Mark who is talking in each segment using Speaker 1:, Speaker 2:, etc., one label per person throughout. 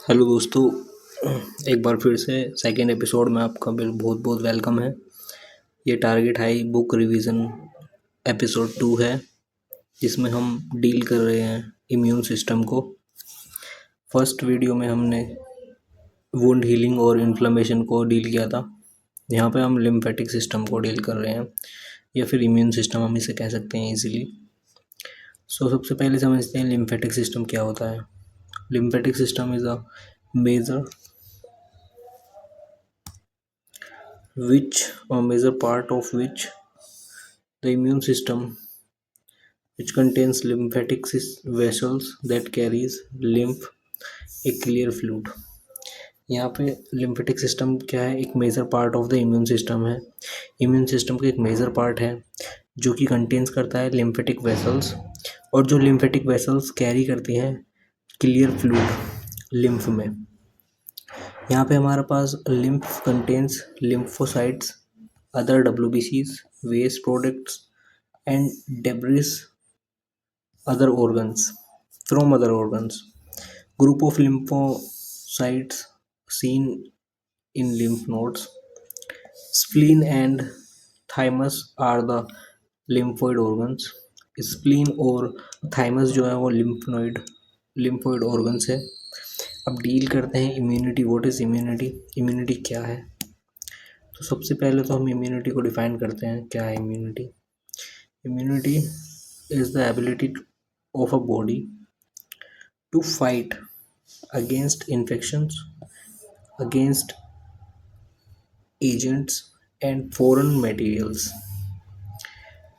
Speaker 1: Hello दोस्तों, एक बार फिर से सेकेंड एपिसोड में आपका बहुत बहुत वेलकम है। ये target high book revision episode 2 है, जिसमें हम डील कर रहे हैं इम्यून सिस्टम को। फर्स्ट वीडियो में हमने वुंड हीलिंग और इन्फ्लेमेशन को डील किया था। यहाँ पे हम लिम्फेटिक सिस्टम को डील कर रहे हैं, या फिर इम्यून सिस्टम हम इसे कह सकते हैं इजीली। सबसे पहले समझते हैं लिम्फेटिक सिस्टम क्या होता है। Lymphatic system is a major a major part of which the immune system, which contains lymphatic vessels that carries lymph, a clear fluid। यहाँ पे लिम्फेटिक सिस्टम क्या है, एक major part of the immune system है। Immune system का एक major part है जो कि कंटेन्स करता है लिम्फेटिक वेसल्स, और जो लिम्फेटिक वेसल्स कैरी करती हैं क्लियर फ्लूइड लिम्फ में। यहाँ पे हमारे पास lymph contains lymphocytes, other WBCs, waste products and debris other organs from other organs. Group of lymphocytes seen in lymph nodes. Spleen and thymus are the lymphoid organs. Spleen और thymus जो है वो lymphoid organs है। अब deal करते हैं immunity. What is immunity? Immunity क्या है? तो सबसे पहले तो हम इम्यूनिटी को डिफाइन करते हैं। क्या है immunity? Immunity is the ability of a body to fight against infections, against agents and foreign materials।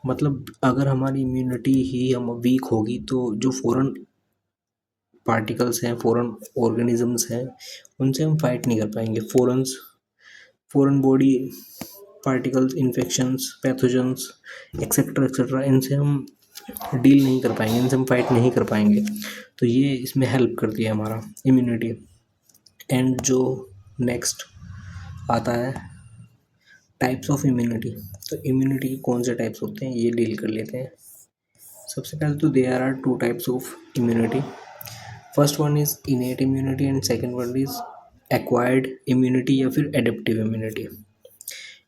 Speaker 1: मतलब अगर हमारी इम्यूनिटी ही हम वीक होगी तो जो फॉरेन पार्टिकल्स हैं, फॉरेन ऑर्गेनिजम्स हैं, उनसे हम फाइट नहीं कर पाएंगे। Foreign body particles, infections, pathogens etcetera etcetera, इनसे हम डील नहीं कर पाएंगे, इनसे हम फाइट नहीं कर पाएंगे। तो ये इसमें हेल्प करती है हमारा इम्यूनिटी। एंड जो नेक्स्ट आता है टाइप्स ऑफ इम्यूनिटी। तो इम्यूनिटी के कौन से टाइप्स होते हैं ये डील कर लेते हैं। सबसे पहले तो there are 2 types of immunity. First one is innate immunity and second one is acquired immunity या फिर एडेप्टिव इम्यूनिटी।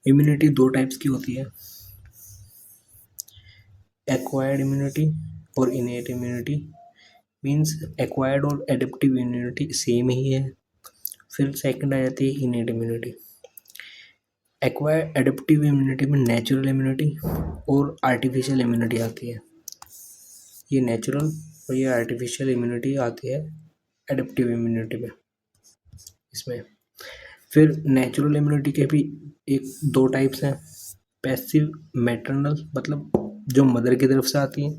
Speaker 1: इम्यूनिटी 2 टाइप्स की होती है, एक्वायर्ड इम्यूनिटी और इनेट इम्यूनिटी। मीन्स एक्वायर्ड और एडेप्टिव इम्यूनिटी सेम ही है। फिर सेकंड आ जाती है innate immunity. Acquired adaptive immunity में नेचुरल इम्यूनिटी और आर्टिफिशियल इम्यूनिटी आती है। ये नेचुरल और ये आर्टिफिशियल इम्यूनिटी आती है एडेप्टिव इम्यूनिटी में। इसमें फिर नेचुरल इम्यूनिटी के भी 2 टाइप्स हैं, पैसिव मैटरनल मतलब जो मदर की तरफ से आती है,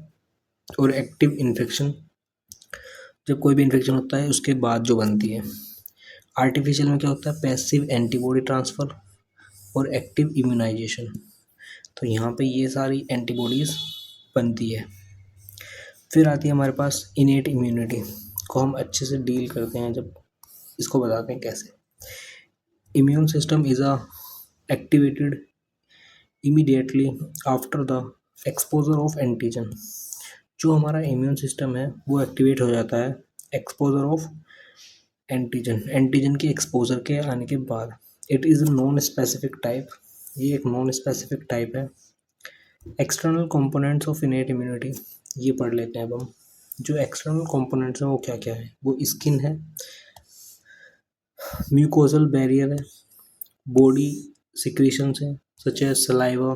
Speaker 1: और एक्टिव इन्फेक्शन जब कोई भी इन्फेक्शन होता है उसके बाद जो बनती है। आर्टिफिशियल में क्या होता है, पैसिव एंटीबॉडी ट्रांसफ़र और एक्टिव इम्यूनाइजेशन। तो यहाँ पे ये सारी एंटीबॉडीज़ बनती है। फिर आती है हमारे पास इनेट इम्यूनिटी, को हम अच्छे से डील करते हैं जब इसको बताते हैं कैसे। Immune system is a activated immediately after the exposure of antigen. जो हमारा इम्यून सिस्टम है वो एक्टिवेट हो जाता है एक्सपोजर ऑफ एंटीजन के एक्सपोजर के आने के बाद। It is non specific type, ये एक नॉन स्पेसिफिक टाइप है। External components of innate immunity ये पढ़ लेते हैं अब हम। जो एक्सटर्नल कंपोनेंट्स हैं वो क्या क्या है, वो स्किन है, म्यूकोजल बैरियर है, बॉडी सिक्रीशंस है such as saliva,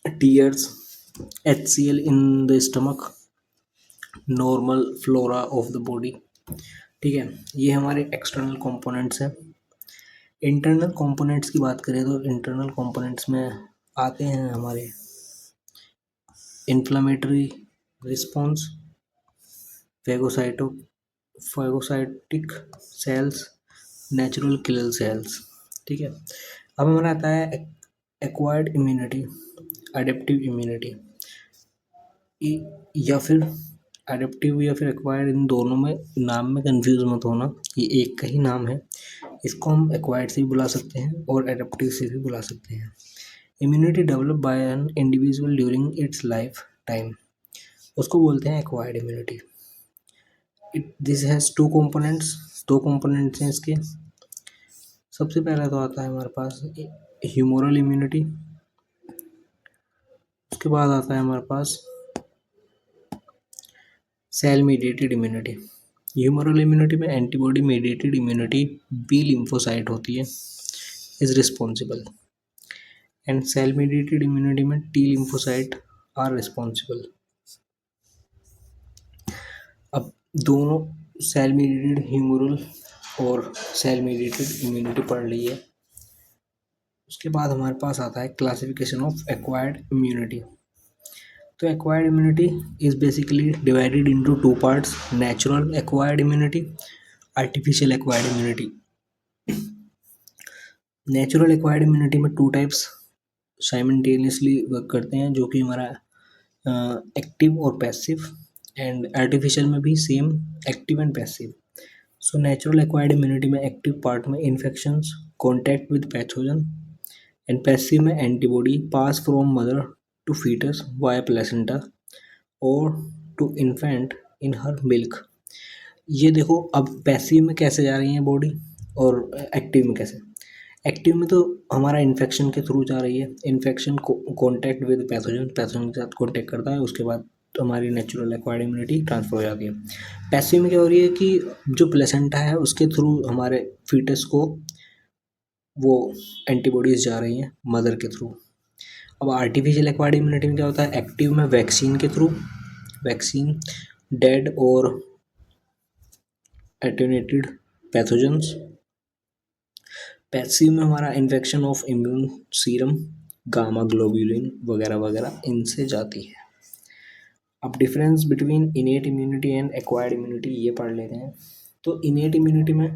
Speaker 1: tears, HCl in the stomach, normal flora of the body. ठीक है, ये हमारे एक्सटर्नल कंपोनेंट्स हैं। इंटरनल कंपोनेंट्स की बात करें तो इंटरनल कंपोनेंट्स में आते हैं हमारे inflammatory response, phagocytic cells, natural killer cells. ठीक है, अब हमारा आता है एक्वायर्ड इम्यूनिटी, एडेप्टिव इम्यूनिटी। या फिर एडेप्टिव या फिर एक्वायर्ड, इन दोनों में नाम में कंफ्यूज मत होना, ये एक का ही नाम है। इसको हम एक्वायर्ड से भी बुला सकते हैं और एडेप्टिव से भी बुला सकते हैं। Immunity develop by an individual during its life time, उसको बोलते हैं acquired immunity. This has two components, दो कंपोनेंट्स हैं इसके। सबसे पहला तो आता है हमारे पास ह्यूमोरल इम्यूनिटी, उसके बाद आता है हमारे पास cell mediated immunity. Humoral immunity में antibody mediated immunity B lymphocyte होती है, is responsible, and cell mediated immunity में टी लिम्फोसाइट आर रिस्पॉन्सिबल। अब दोनों सेल मीडिएटेड ह्यूमरल और सेल मीडिएटेड इम्यूनिटी पढ़ ली है। उसके बाद हमारे पास आता है क्लासिफिकेशन ऑफ एक्वायर्ड इम्यूनिटी। तो acquired immunity is basically divided into two parts, natural acquired immunity, artificial acquired immunity. Natural acquired immunity में टू टाइप्स साइमल्टेनियसली वर्क करते हैं, जो कि हमारा एक्टिव और पैसिव, एंड आर्टिफिशियल में भी same active and passive. So natural acquired immunity में एक्टिव पार्ट में infections, contact with pathogen, and passive में antibody pass from mother to foetus via placenta और to infant in her milk. ये देखो अब passive में कैसे जा रही है बॉडी और एक्टिव में कैसे। एक्टिव में तो हमारा इन्फेक्शन के थ्रू जा रही है, इन्फेक्शन को कॉन्टैक्ट विद पैथोजन, पैथोजन के साथ कॉन्टैक्ट करता है, उसके बाद तो हमारी नेचुरल एक्वायर्ड इम्यूनिटी ट्रांसफर हो जाती है। पैसिव में क्या हो रही है कि जो प्लेसेंटा है उसके थ्रू हमारे फीटस को वो एंटीबॉडीज़ जा रही हैं मदर के थ्रू। अब आर्टिफिशियल एक्वायर्ड इम्यूनिटी में क्या होता है, एक्टिव में वैक्सीन के थ्रू, वैक्सीन, डेड और एटेन्यूएटेड पैथोजेंस। पैसिव में हमारा infection of immune serum, gamma globulin वगैरह वगैरह इनसे जाती है। अब difference between इनेट immunity and acquired immunity ये पढ़ लेते हैं। तो इनेट इम्यूनिटी में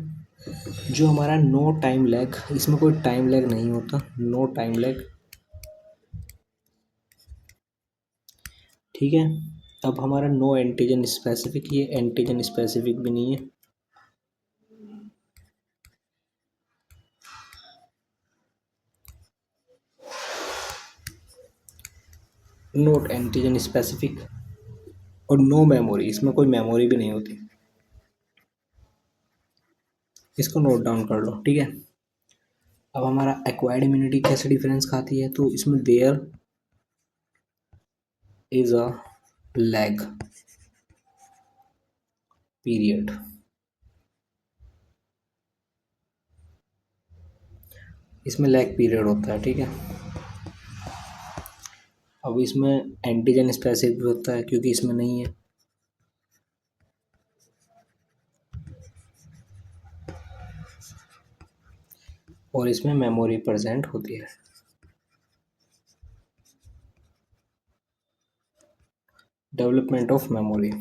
Speaker 1: जो हमारा नो टाइम लैग, इसमें कोई टाइम लैग नहीं होता, नो टाइम लैग, ठीक है। अब हमारा नो एंटीजन स्पेसिफिक, ये एंटीजन स्पेसिफिक भी नहीं है। नोट एंटीजन स्पेसिफिक और नो मेमोरी, इसमें कोई मेमोरी भी नहीं होती, इसको नोट डाउन कर लो, ठीक है। अब हमारा एक्वायर्ड इम्यूनिटी कैसे डिफरेंस खाती है, तो इसमें there is a lag period, इसमें लैग पीरियड होता है, ठीक है। अब इसमें एंटीजन स्पेसिफिक भी होता है क्योंकि इसमें नहीं है, और इसमें मेमोरी प्रेजेंट होती है। डेवलपमेंट ऑफ मेमोरी,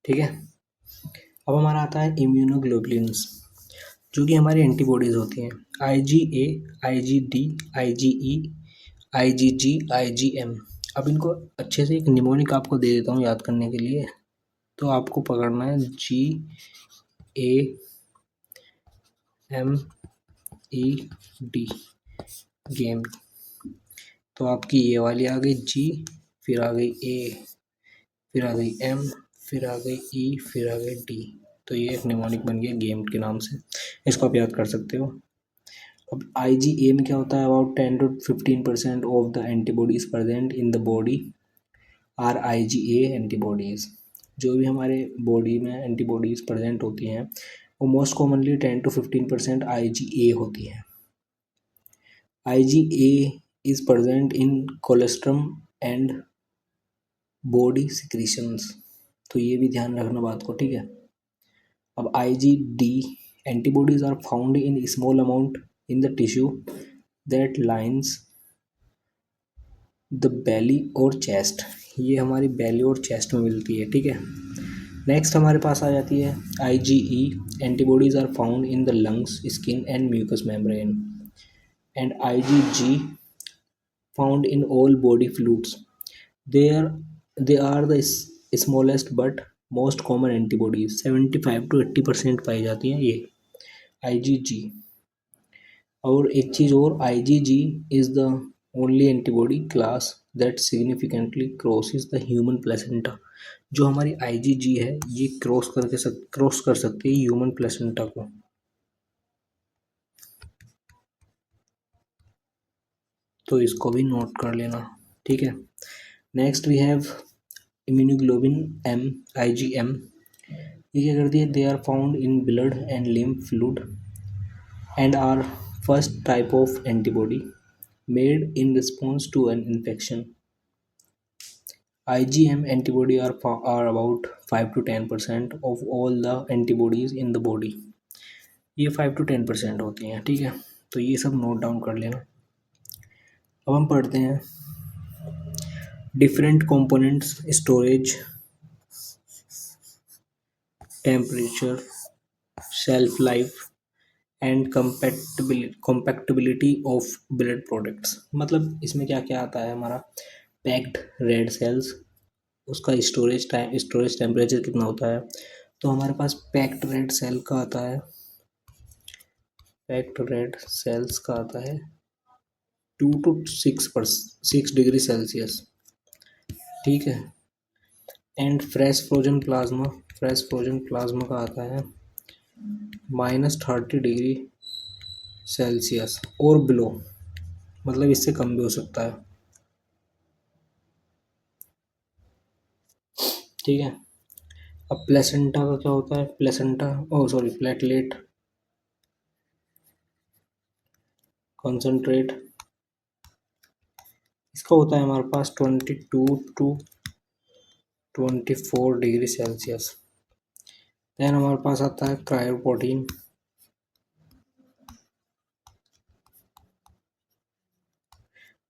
Speaker 1: ठीक है। अब हमारा आता है इम्यूनोग्लोबुलिन्स, जो कि हमारी एंटीबॉडीज़ होती हैं, IgA, IgD, IgE, IgG, IgM। अब इनको अच्छे से एक निमोनिक आपको दे देता हूँ याद करने के लिए, तो आपको पकड़ना है GAMED, गेम। तो आपकी ये वाली आ गई G, फिर आ गई A, फिर आ गई M, फिर आ गई E, फिर आ गई D। तो ये एक निमोनिक बन गया गेम के नाम से, इसको आप याद कर सकते हो। अब IgA में क्या होता है, about 10 to 15% of the antibodies present in the body are IgA antibodies. जो भी हमारे बॉडी में एंटीबॉडीज़ प्रेजेंट होती हैं वो मोस्ट कॉमनली 10 to 15% IgA होती हैं। IgA is present in colostrum and body secretions, तो ये भी ध्यान रखना बात को, ठीक है। अब IgD antibodies are found in small amount in the tissue that lines the belly और chest, ये हमारी belly और chest में मिलती है, ठीक है। नेक्स्ट हमारे पास आ जाती है IgE antibodies are found in the lungs, skin and mucous membrane, and IgG found in all body fluids. They are the smallest but most common antibodies, 75 to 80% पाई जाती हैं ये IgG। और एक चीज़ और, IgG is the only antibody class that significantly crosses the human placenta. जो हमारी IgG है ये क्रॉस कर सकती है ह्यूमन प्लेसेंटा को। तो इसको भी नोट कर लेना, ठीक है। Next we have immunoglobin M, IgM। ये क्या करती है, they are found in blood and lymph fluid and are first type of antibody made in response to an infection. IgM antibody are about 5 to 10% of all the antibodies in the body. ये 5 to 10% होती हैं, ठीक है। तो ये सब note down कर लेना। अब हम पढ़ते हैं different components, storage, temperature, shelf life and compactability of blood products. मतलब इसमें क्या क्या आता है हमारा, पैक्ड रेड सेल्स, उसका स्टोरेज टेम्परेचर कितना होता है। तो हमारे पास पैक्ड रेड सेल का आता है, पैक्ड रेड सेल्स का आता है 2 to 6 डिग्री सेल्सियस, ठीक है। एंड फ्रेश फ्रोजन प्लाज्मा का आता है -30 डिग्री सेल्सियस और बिलो, मतलब इससे कम भी हो सकता है, ठीक है। अब प्लेसेंटा का क्या होता है, प्लेटलेट कॉन्सेंट्रेट, इसका होता है हमारे पास 22 to 24 डिग्री सेल्सियस। देन हमारे पास आता है क्रायोप्रोटीन,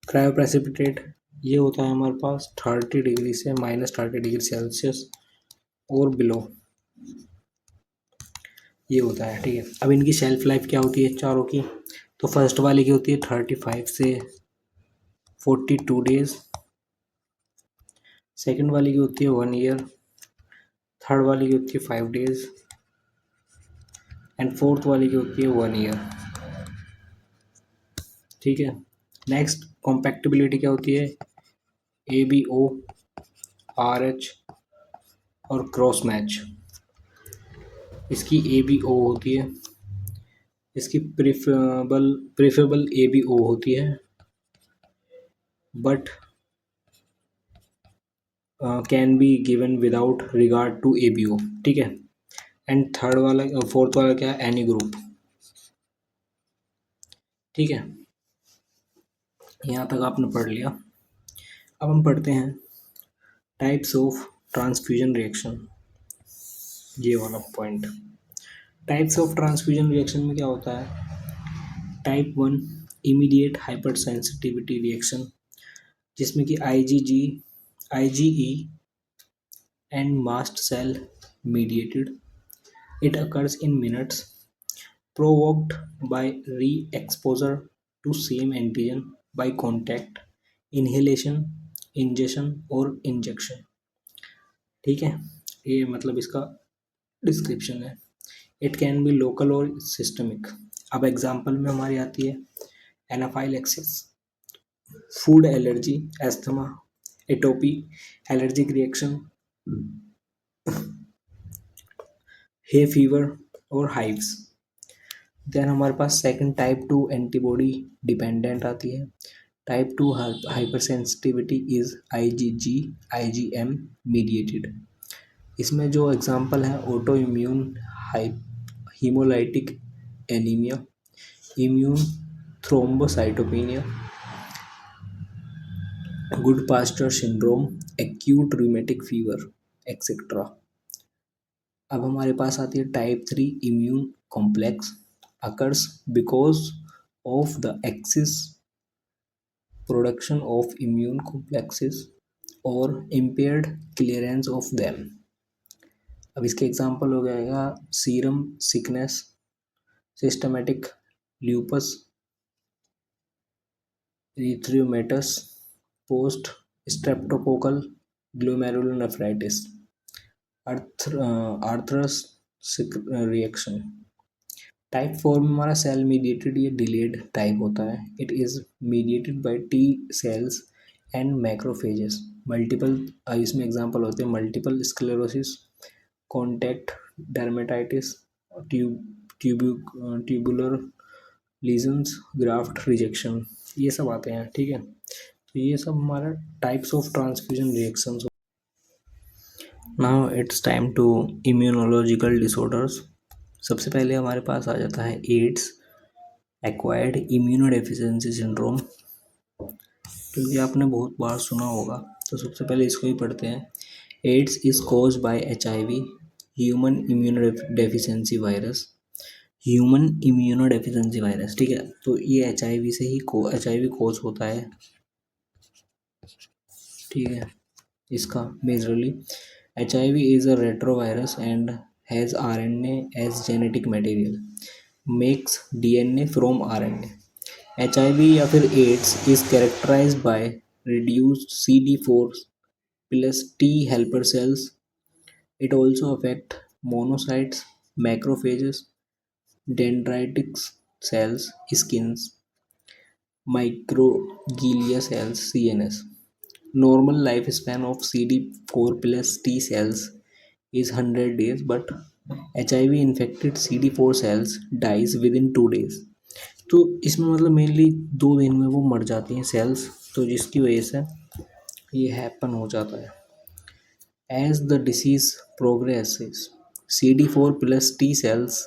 Speaker 1: क्रायोप्रेसिपिटेट, ये होता है हमारे पास 30 डिग्री से -30 डिग्री सेल्सियस और बिलो, ये होता है, ठीक है। अब इनकी शेल्फ लाइफ क्या होती है चारों की, तो फर्स्ट वाले की होती है 35 से 42 डेज, सेकंड वाली की होती है 1 ईयर, थर्ड वाली की होती है 5 डेज एंड फोर्थ वाली की होती है 1 ईयर, ठीक है। नेक्स्ट कॉम्पैक्टिबिलिटी क्या होती है, ABO, RH और क्रॉस मैच। इसकी ABO होती है, इसकी प्रेफरेबल ABO होती है, but can be given without regard to ABO, ठीक है। एंड फोर्थ वाला क्या है, एनी ग्रुप, ठीक है। यहाँ तक आपने पढ़ लिया। अब हम पढ़ते हैं टाइप्स ऑफ ट्रांसफ्यूजन रिएक्शन, ये वाला point. Types of transfusion reaction में क्या होता है, type 1 immediate hyper sensitivity reaction, जिसमें कि IgE and mast cell mediated. It occurs in minutes, provoked by re-exposure to same antigen by contact, inhalation, ingestion और injection, ठीक है। ये मतलब इसका डिस्क्रिप्शन है। इट कैन बी लोकल और सिस्टमिक। अब एग्जांपल में हमारी आती है anaphylaxis, food allergy, asthma, atopy, allergic reaction, hay fever और हाइव्स। देन हमारे पास सेकंड टाइप 2 एंटीबॉडी डिपेंडेंट आती है। Type 2 hypersensitivity is IgM mediated. इसमें जो एग्जांपल है autoimmune haemolytic anaemia, immune thrombocytopenia, Goodpasture syndrome, acute rheumatic fever etcetera. अब हमारे पास आती है type 3 immune complex, occurs because of the excess production of immune complexes और impaired clearance of them. अब इसके एग्जांपल हो जाएगा serum sickness, systematic lupus erythematosus, post streptococcal glomerulonephritis, Arthus reaction. Type 4 में हमारा सेल मीडिएटेड, ये डिलेड टाइप होता है। It is mediated by T cells and macrophages. Multiple, इसमें एग्जांपल होते हैं multiple sclerosis, contact dermatitis, tubular lesions, graft rejection, ये सब आते हैं। ठीक है, तो ये सब हमारा types of transfusion reactions. Now it's time to immunological disorders. सबसे पहले हमारे पास आ जाता है एड्स, एक्वायर्ड इम्यूनोडेफिशिएंसी सिंड्रोम। तो ये आपने बहुत बार सुना होगा, तो सबसे पहले इसको ही पढ़ते हैं। AIDS is cause by HIV, human immunodeficiency virus. Human immunodeficiency virus, ठीक है, तो ये HIV से ही HIV कॉज होता है। ठीक है, इसका majorly HIV is a retrovirus and has RNA as genetic material, makes DNA from RNA. HIV या फिर AIDS is characterized by reduced CD4 plus T helper cells. It also affect monocytes, macrophages, dendritic cells, skins, microglia cells, CNS. Normal lifespan of CD4 plus T cells is 100 days, but HIV infected CD4 cells dies within 2 days. तो इसमें मतलब mainly 2 दिन में वो मर जाती हैं sales, तो जिसकी वजह से ये हैपन हो जाता है। As the disease progresses, CD4 plus T cells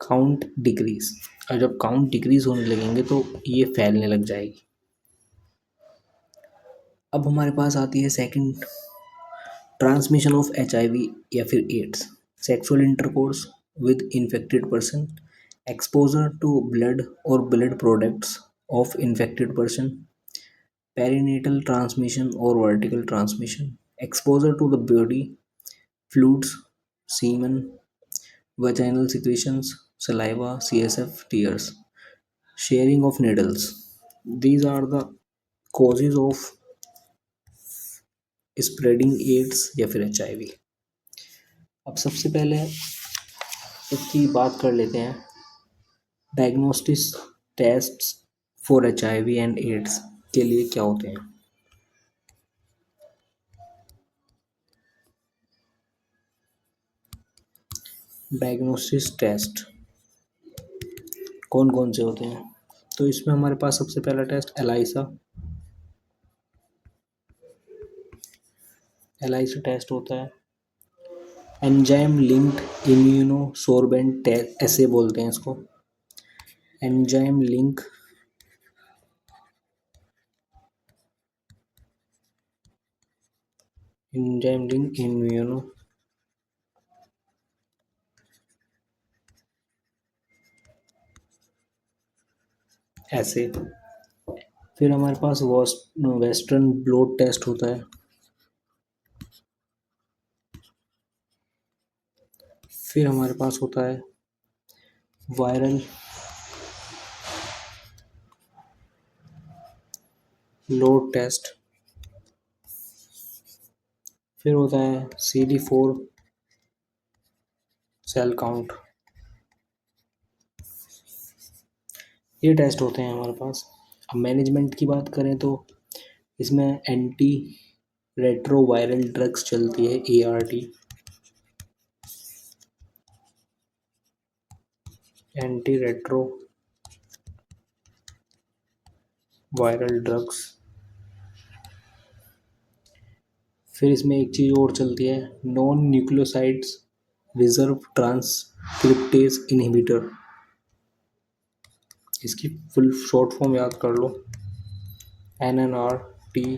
Speaker 1: count decrease, और जब काउंट डिक्रीज होने लगेंगे तो ये फैलने लग जाएगी। अब हमारे पास आती है सेकंड ट्रांसमिशन ऑफ HIV या फिर AIDS, sexual intercourse with infected person, exposure to blood और blood products of infected person, perinatal transmission और vertical transmission, exposure to the body fluids, semen, vaginal secretions, saliva, CSF, tears, sharing of needles. These are the causes of spreading AIDS या फिर HIV। अब सबसे पहले इसकी बात कर लेते हैं diagnostic tests for HIV and AIDS के लिए क्या होते हैं। डायग्नोस्टिक टेस्ट कौन कौन से होते हैं, तो इसमें हमारे पास सबसे पहला टेस्ट एलाइसा टेस्ट होता है। एंजाइम लिंक्ड इम्यूनोसोर्बेंट टेस्ट ऐसे बोलते हैं इसको, एंजाइम लिंक इम्यूनो ऐसे। फिर हमारे पास वेस्टर्न ब्लॉट टेस्ट होता है। फिर हमारे पास होता है वायरल लोड टेस्ट। फिर होता है CD4 सेल काउंट। ये टेस्ट होते हैं हमारे पास। अब मैनेजमेंट की बात करें तो इसमें एंटी रेट्रोवायरल ड्रग्स चलती है, ART, anti retro viral drugs. फिर इसमें एक चीज़ और चलती है, non nucleosides reserve transcriptase inhibitor. इसकी फुल शॉर्ट फॉर्म याद कर लो, NNRTIS।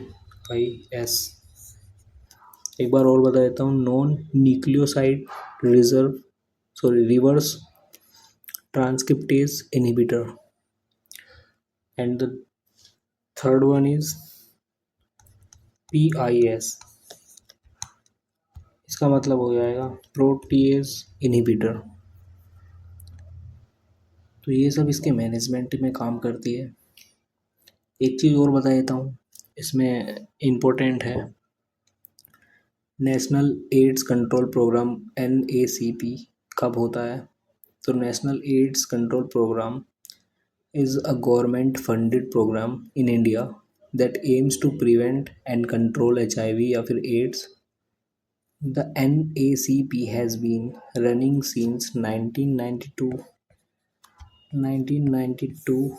Speaker 1: एक बार और बता देता हूँ, non nucleoside reverse transcriptase inhibitor. And the third one is PIS। इसका मतलब हो जाएगा प्रोटीएज इनहिबिटर। तो ये सब इसके मैनेजमेंट में काम करती है। एक चीज़ और बता देता हूँ, इसमें इम्पोर्टेंट है, national AIDS control program NACP कब होता है, तो national AIDS control program is a government funded program in India that aims to prevent and control HIV या फिर AIDS. The NACP has been running since 1992. 1992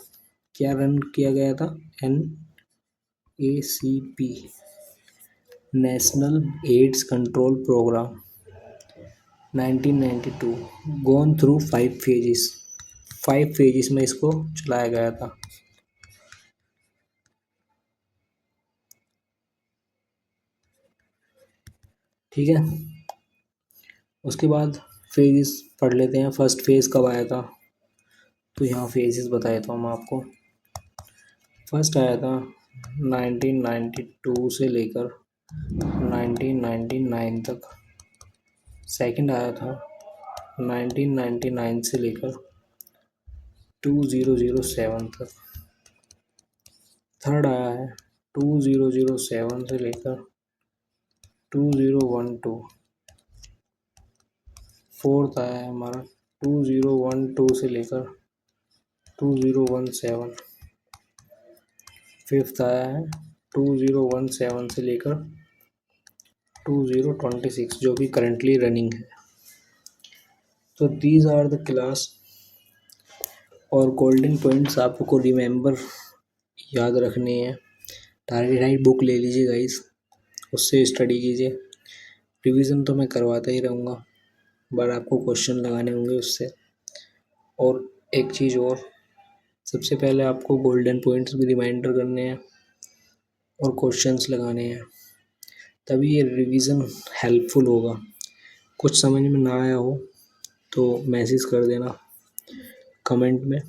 Speaker 1: क्या run किया गया था? NACP national AIDS control program 1992 gone through 5 phases. 5 phases में इसको चलाया गया था. ठीक है, उसके बाद फेजेस पढ़ लेते हैं. फर्स्ट फेज कब आया था? तो यहाँ फेजेस बता देता हूँ मैं आपको. फर्स्ट आया था 1992 से लेकर 1999 तक. सेकंड आया था 1999 से लेकर 2007 तक. थर्ड आया है 2007 से लेकर 2012. फोर्थ आया है हमारा 2012 से लेकर 2017. फिफ्थ आया है 2017 से लेकर 2026 जो कि करंटली रनिंग है. तो दीज आर द क्लास और गोल्डन पॉइंट्स आपको रिमेंबर याद रखने हैं. टारगेट बुक ले लीजिए गाइस, उससे स्टडी कीजिए. रिवीजन तो मैं करवाता ही रहूँगा, बट आपको क्वेश्चन लगाने होंगे उससे. और एक चीज़ और, सबसे पहले आपको गोल्डन पॉइंट्स भी रिमाइंडर करने हैं और क्वेश्चंस लगाने हैं, तभी ये रिवीजन हेल्पफुल होगा. कुछ समझ में ना आया हो तो मैसेज कर देना कमेंट में.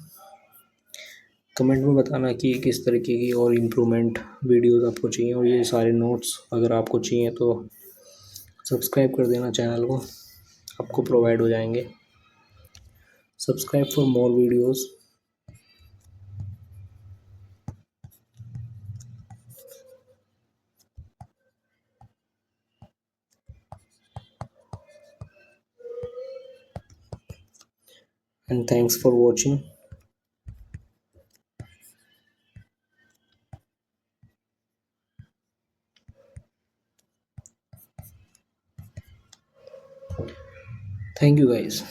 Speaker 1: बताना कि किस तरीके की और इम्प्रूवमेंट वीडियोस आपको चाहिए. और ये सारे नोट्स अगर आपको चाहिए तो सब्सक्राइब कर देना चैनल को, आपको प्रोवाइड हो जाएंगे. Subscribe for more videos. And thanks for watching. Thank you guys.